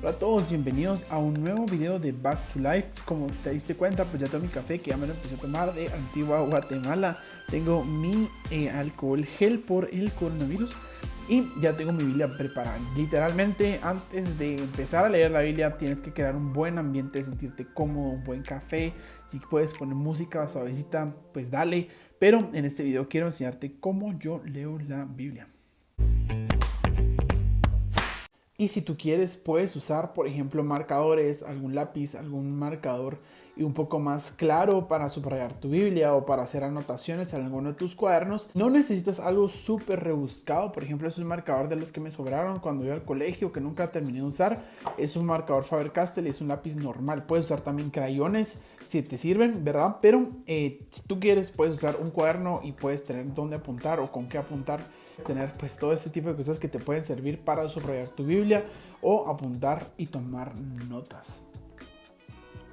Hola a todos, bienvenidos a un nuevo video de Back to Life. Como te diste cuenta, pues ya tengo mi café que ya me lo empecé a tomar de Antigua Guatemala. Tengo mi alcohol gel por el coronavirus y ya tengo mi Biblia preparada. Literalmente, antes de empezar a leer la Biblia, tienes que crear un buen ambiente, sentirte cómodo, un buen café. Si puedes poner música suavecita, pues dale. Pero en este video quiero enseñarte cómo yo leo la Biblia. Y si tú quieres, puedes usar, por ejemplo, marcadores, algún lápiz, algún marcador y un poco más claro para subrayar tu Biblia o para hacer anotaciones en alguno de tus cuadernos. No necesitas algo súper rebuscado. Por ejemplo, es un marcador de los que me sobraron cuando iba al colegio que nunca terminé de usar. Es un marcador Faber-Castell y es un lápiz normal. Puedes usar también crayones si te sirven, ¿verdad? Pero si tú quieres, puedes usar un cuaderno y puedes tener dónde apuntar o con qué apuntar. Tener pues todo este tipo de cosas que te pueden servir para subrayar tu Biblia o apuntar y tomar notas.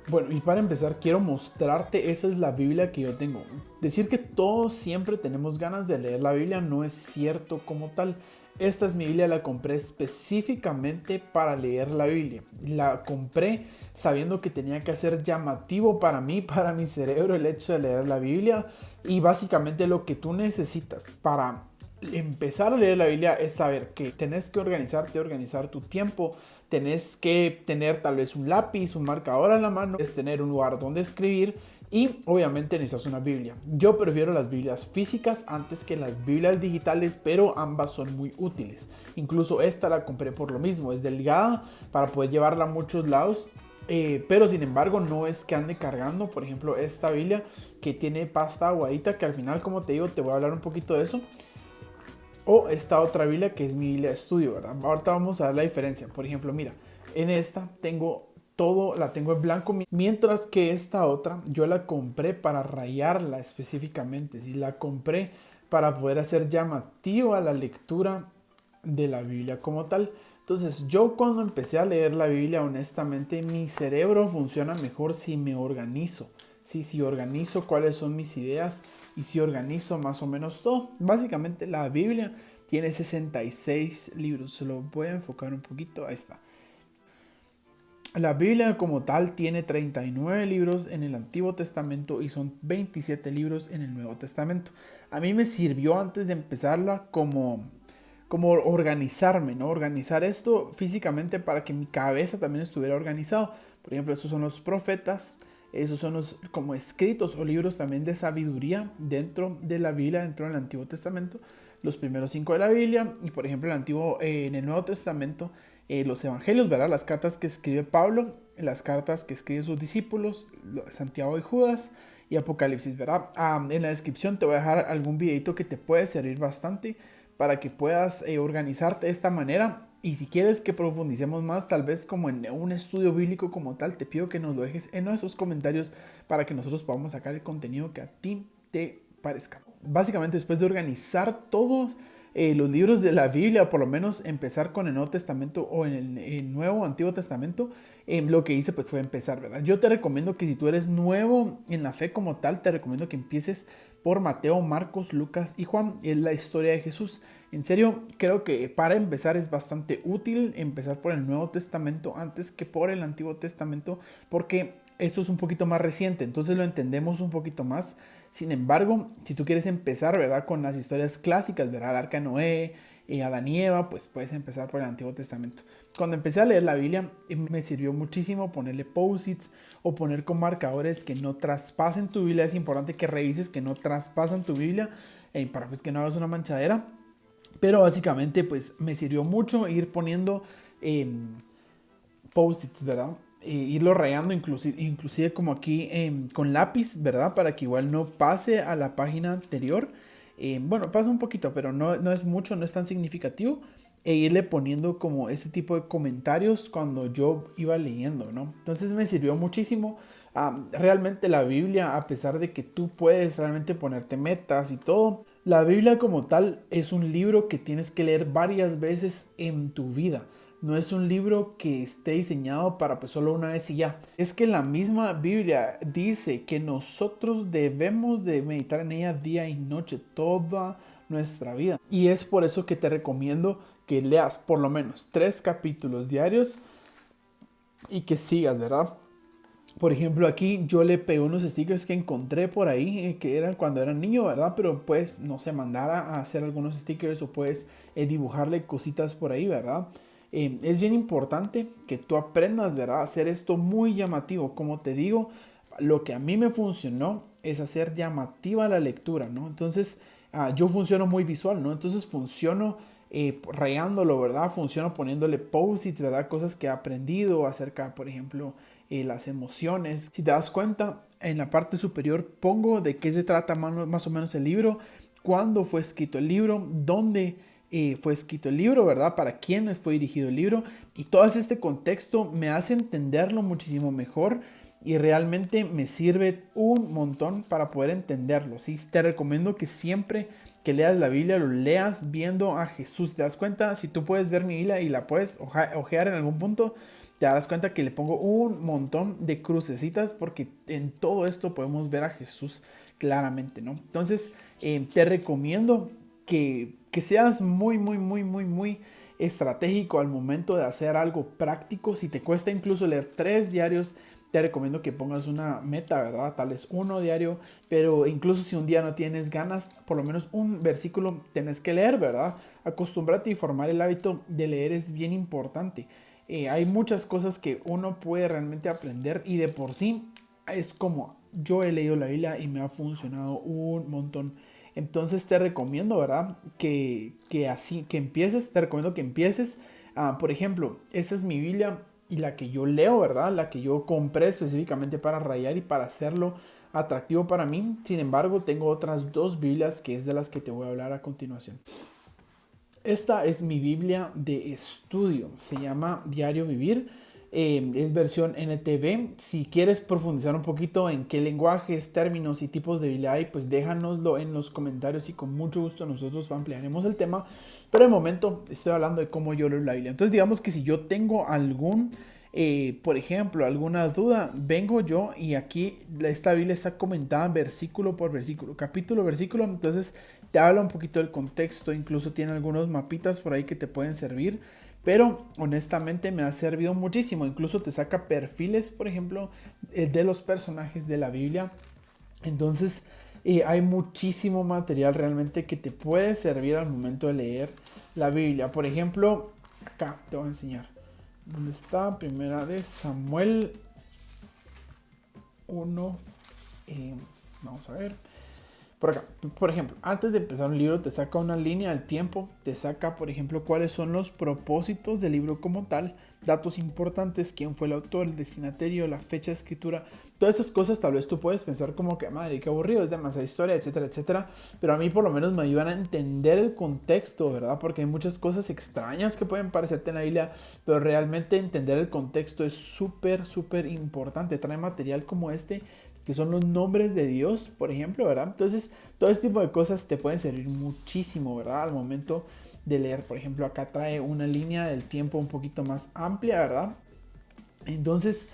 Bueno, y para empezar quiero mostrarte, esa es la Biblia que yo tengo. Decir que todos siempre tenemos ganas de leer la Biblia no es cierto como tal. Esta es mi Biblia, la compré específicamente para leer la Biblia. La compré sabiendo que tenía que ser llamativo para mí, para mi cerebro, el hecho de leer la Biblia. Y básicamente lo que tú necesitas para empezar a leer la Biblia es saber que tenés que organizar tu tiempo, tenés que tener tal vez un lápiz, un marcador a la mano, es tener un lugar donde escribir y obviamente necesitas una Biblia. Yo prefiero las Biblias físicas antes que las Biblias digitales, pero ambas son muy útiles. Incluso esta la compré por lo mismo, es delgada para poder llevarla a muchos lados. Pero sin embargo no es que ande cargando. Por ejemplo, esta Biblia que tiene pasta aguadita, que al final, como te digo, te voy a hablar un poquito de eso. O esta otra Biblia que es mi Biblia de estudio, ¿verdad? Ahorita vamos a ver la diferencia. Por ejemplo, mira, en esta tengo todo, la tengo en blanco, mientras que esta otra yo la compré para rayarla específicamente. ¿Sí? La compré para poder hacer llamativa la lectura de la Biblia como tal. Entonces yo cuando empecé a leer la Biblia, honestamente mi cerebro funciona mejor si me organizo. Sí, si organizo cuáles son mis ideas y si organizo más o menos todo. Básicamente la Biblia tiene 66 libros. Se lo voy a enfocar un poquito. Ahí está. La Biblia como tal tiene 39 libros en el Antiguo Testamento y son 27 libros en el Nuevo Testamento. A mí me sirvió antes de empezarla como organizarme, ¿no? Organizar esto físicamente para que mi cabeza también estuviera organizado. Por ejemplo, estos son los profetas. Esos son los como escritos o libros también de sabiduría dentro de la Biblia, dentro del Antiguo Testamento. Los primeros 5 de la Biblia y por ejemplo en el Nuevo Testamento los evangelios, ¿verdad? Las cartas que escribe Pablo, las cartas que escriben sus discípulos, Santiago y Judas y Apocalipsis, ¿verdad? En la descripción te voy a dejar algún videito que te puede servir bastante para que puedas organizarte de esta manera. Y si quieres que profundicemos más, tal vez como en un estudio bíblico como tal, te pido que nos lo dejes en nuestros comentarios para que nosotros podamos sacar el contenido que a ti te parezca. Básicamente, después de organizar todos los libros de la Biblia, por lo menos empezar con el Nuevo Testamento o en el Nuevo Antiguo Testamento, lo que hice pues fue empezar, ¿verdad? Yo te recomiendo que si tú eres nuevo en la fe como tal, te recomiendo que empieces por Mateo, Marcos, Lucas y Juan. Es la historia de Jesús. En serio, creo que para empezar es bastante útil empezar por el Nuevo Testamento antes que por el Antiguo Testamento, porque esto es un poquito más reciente, entonces lo entendemos un poquito más. Sin embargo, si tú quieres empezar, ¿verdad? Con las historias clásicas, ¿verdad? El arca de Noé, Adán y Eva, pues puedes empezar por el Antiguo Testamento. Cuando empecé a leer la Biblia, me sirvió muchísimo ponerle post-its o poner con marcadores que no traspasen tu Biblia. Es importante que revises que no traspasen tu Biblia para pues, que no hagas una manchadera. Pero básicamente pues me sirvió mucho ir poniendo post-its, ¿verdad? Irlo rayando inclusive como aquí con lápiz, ¿verdad? Para que igual no pase a la página anterior. Bueno, pasa un poquito, pero no es mucho, no es tan significativo. E irle poniendo como ese tipo de comentarios cuando yo iba leyendo, ¿no? Entonces me sirvió muchísimo. Realmente la Biblia, a pesar de que tú puedes realmente ponerte metas y todo, la Biblia como tal es un libro que tienes que leer varias veces en tu vida. No es un libro que esté diseñado para pues solo una vez y ya. Es que la misma Biblia dice que nosotros debemos de meditar en ella día y noche, toda nuestra vida. Y es por eso que te recomiendo que leas por lo menos 3 capítulos diarios y que sigas, ¿verdad? Por ejemplo, aquí yo le pegué unos stickers que encontré por ahí, que eran cuando era niño, ¿verdad? Pero pues, no sé, mandar a hacer algunos stickers o puedes dibujarle cositas por ahí, ¿verdad? Es bien importante que tú aprendas, ¿verdad? A hacer esto muy llamativo. Como te digo, lo que a mí me funcionó es hacer llamativa la lectura, ¿no? Entonces, yo funciono muy visual, ¿no? Entonces funciono rayándolo, ¿verdad? Funciono poniéndole post-its, ¿verdad? Cosas que he aprendido acerca, por ejemplo, las emociones. Si te das cuenta, en la parte superior pongo de qué se trata más o menos el libro, cuándo fue escrito el libro, dónde fue escrito el libro, ¿verdad? Para quiénes fue dirigido el libro. Y todo este contexto me hace entenderlo muchísimo mejor y realmente me sirve un montón para poder entenderlo, ¿sí? Te recomiendo que siempre que leas la Biblia lo leas viendo a Jesús. ¿Te das cuenta? Si tú puedes ver mi Biblia y la puedes ojear en algún punto, te das cuenta que le pongo un montón de crucecitas porque en todo esto podemos ver a Jesús claramente, ¿no? Entonces, te recomiendo que seas muy estratégico al momento de hacer algo práctico. Si te cuesta incluso leer 3 diarios, te recomiendo que pongas una meta, ¿verdad? Tal vez 1 diario, pero incluso si un día no tienes ganas, por lo menos un versículo tenés que leer, ¿verdad? Acostúmbrate y formar el hábito de leer es bien importante. Hay muchas cosas que uno puede realmente aprender y de por sí es como yo he leído la Biblia y me ha funcionado un montón. Entonces te recomiendo, ¿verdad? Que empieces, te recomiendo que empieces. Por ejemplo, esa es mi Biblia y la que yo leo, ¿verdad? La que yo compré específicamente para rayar y para hacerlo atractivo para mí. Sin embargo, tengo otras 2 Biblias que es de las que te voy a hablar a continuación. Esta es mi Biblia de estudio. Se llama Diario Vivir. Es versión NTV. Si quieres profundizar un poquito en qué lenguajes, términos y tipos de Biblia hay, pues déjanoslo en los comentarios y con mucho gusto nosotros ampliaremos el tema. Pero de momento estoy hablando de cómo yo leo la Biblia. Entonces digamos que si yo tengo por ejemplo, alguna duda, vengo yo y aquí esta Biblia está comentada versículo por versículo, capítulo, versículo. Entonces te habla un poquito del contexto, incluso tiene algunos mapitas por ahí que te pueden servir. Pero honestamente me ha servido muchísimo. Incluso te saca perfiles, por ejemplo, de los personajes de la Biblia. Entonces hay muchísimo material realmente que te puede servir al momento de leer la Biblia. Por ejemplo, acá te voy a enseñar. ¿Dónde está? Primera de Samuel 1. Vamos a ver. Por acá, por ejemplo, antes de empezar un libro te saca una línea del tiempo, te saca, por ejemplo, cuáles son los propósitos del libro como tal, datos importantes, quién fue el autor, el destinatario, la fecha de escritura, todas estas cosas tal vez tú puedes pensar como que, madre, qué aburrido, es demasiada historia, etcétera, etcétera, pero a mí por lo menos me ayudan a entender el contexto, ¿verdad? Porque hay muchas cosas extrañas que pueden parecerte en la Biblia, pero realmente entender el contexto es súper importante, trae material como este que son los nombres de Dios, por ejemplo, ¿verdad? Entonces, todo este tipo de cosas te pueden servir muchísimo, ¿verdad? Al momento de leer, por ejemplo, acá trae una línea del tiempo un poquito más amplia, ¿verdad? Entonces,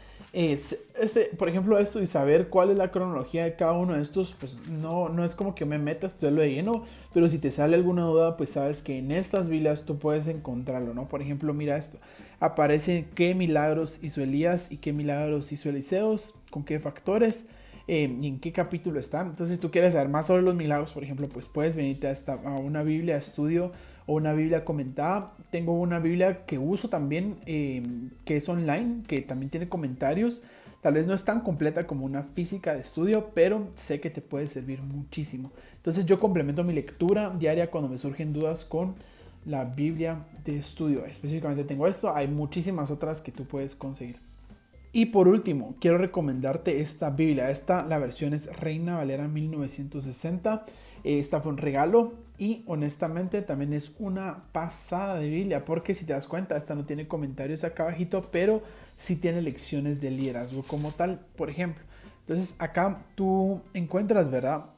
por ejemplo, esto y saber cuál es la cronología de cada uno de estos, pues no es como que me metas todo lo de lleno, pero si te sale alguna duda, pues sabes que en estas Biblias tú puedes encontrarlo, ¿no? Por ejemplo, mira esto, aparece qué milagros hizo Elías y qué milagros hizo Eliseos, con qué factores. Y en qué capítulo están. Entonces, si tú quieres saber más sobre los milagros, por ejemplo, pues puedes venirte a una Biblia de estudio o una Biblia comentada. Tengo una Biblia que uso también, que es online, que también tiene comentarios. Tal vez no es tan completa como una física de estudio, pero sé que te puede servir muchísimo. Entonces, yo complemento mi lectura diaria cuando me surgen dudas con la Biblia de estudio. Específicamente tengo esto, hay muchísimas otras que tú puedes conseguir. Y por último, quiero recomendarte esta Biblia. La versión es Reina Valera 1960. Esta fue un regalo y honestamente también es una pasada de Biblia. Porque si te das cuenta, esta no tiene comentarios acá abajito, pero sí tiene lecciones de liderazgo como tal, por ejemplo. Entonces acá tú encuentras, ¿verdad?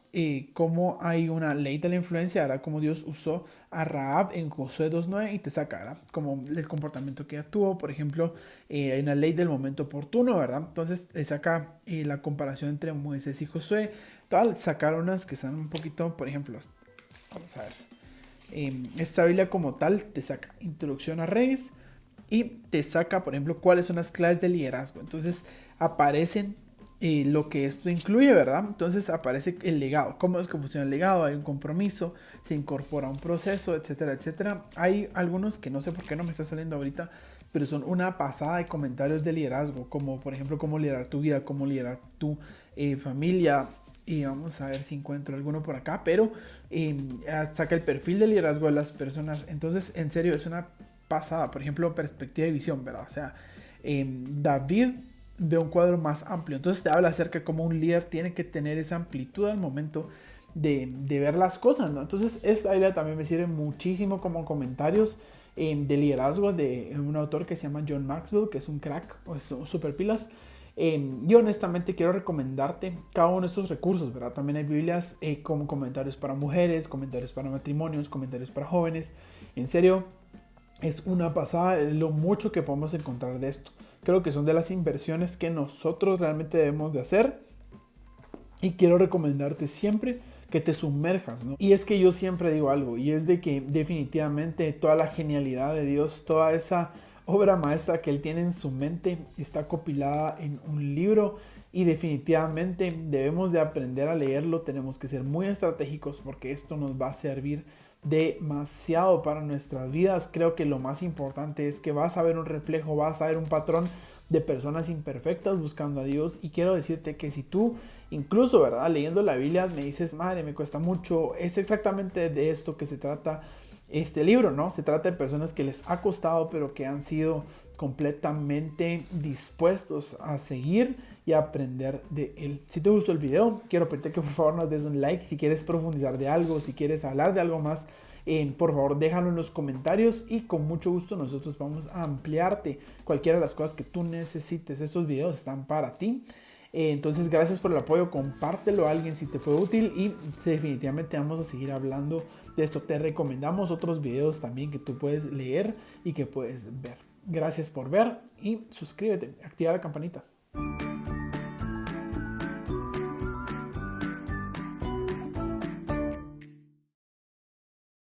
Cómo hay una ley de la influencia, ¿verdad? Como Dios usó a Rahab en Josué 2:9 y te saca, ¿verdad? Como el comportamiento que ella tuvo, por ejemplo, hay una ley del momento oportuno, ¿verdad? Entonces te saca la comparación entre Moisés y Josué, tal, sacar unas que están un poquito, por ejemplo, vamos a ver, esta Biblia como tal te saca Introducción a Reyes y te saca, por ejemplo, cuáles son las claves de liderazgo. Entonces aparecen lo que esto incluye, ¿verdad? Entonces aparece el legado, cómo es que funciona el legado, hay un compromiso, se incorpora un proceso, etcétera, etcétera. Hay algunos que no sé por qué no me está saliendo ahorita, pero son una pasada de comentarios de liderazgo, como por ejemplo cómo liderar tu vida, cómo liderar tu familia. Y vamos a ver si encuentro alguno por acá, pero saca el perfil de liderazgo de las personas. Entonces, en serio, es una pasada. Por ejemplo, perspectiva y visión, ¿verdad? O sea, David ve un cuadro más amplio. Entonces te habla acerca de cómo un líder tiene que tener esa amplitud al momento de ver las cosas, ¿no? Entonces esta idea también me sirve muchísimo como comentarios de liderazgo de un autor que se llama John Maxwell, que es un crack, o es super pilas. Yo honestamente quiero recomendarte cada uno de estos recursos, ¿verdad? También hay Biblias como comentarios para mujeres, comentarios para matrimonios, comentarios para jóvenes. En serio, es una pasada lo mucho que podemos encontrar de esto. Creo que son de las inversiones que nosotros realmente debemos de hacer. Y quiero recomendarte siempre que te sumerjas, ¿no? Y es que yo siempre digo algo, y es de que definitivamente toda la genialidad de Dios, toda esa obra maestra que Él tiene en su mente, está compilada en un libro. Y definitivamente debemos de aprender a leerlo. Tenemos que ser muy estratégicos porque esto nos va a servir demasiado para nuestras vidas. Creo que lo más importante es que vas a ver un reflejo, vas a ver un patrón de personas imperfectas buscando a Dios. Y quiero decirte que si tú incluso, ¿verdad?, leyendo la Biblia me dices, madre, me cuesta mucho, es exactamente de esto que se trata este libro, ¿no? Se trata de personas que les ha costado, pero que han sido completamente dispuestos a seguir y a aprender de él. Si te gustó el video, quiero pedirte que por favor nos des un like. Si quieres profundizar de algo, si quieres hablar de algo más, por favor déjalo en los comentarios y con mucho gusto nosotros vamos a ampliarte cualquiera de las cosas que tú necesites. Estos videos están para ti. Entonces gracias por el apoyo, compártelo a alguien si te fue útil y definitivamente vamos a seguir hablando de esto. Te recomendamos otros videos también que tú puedes leer y que puedes ver. Gracias por ver y suscríbete, activa la campanita.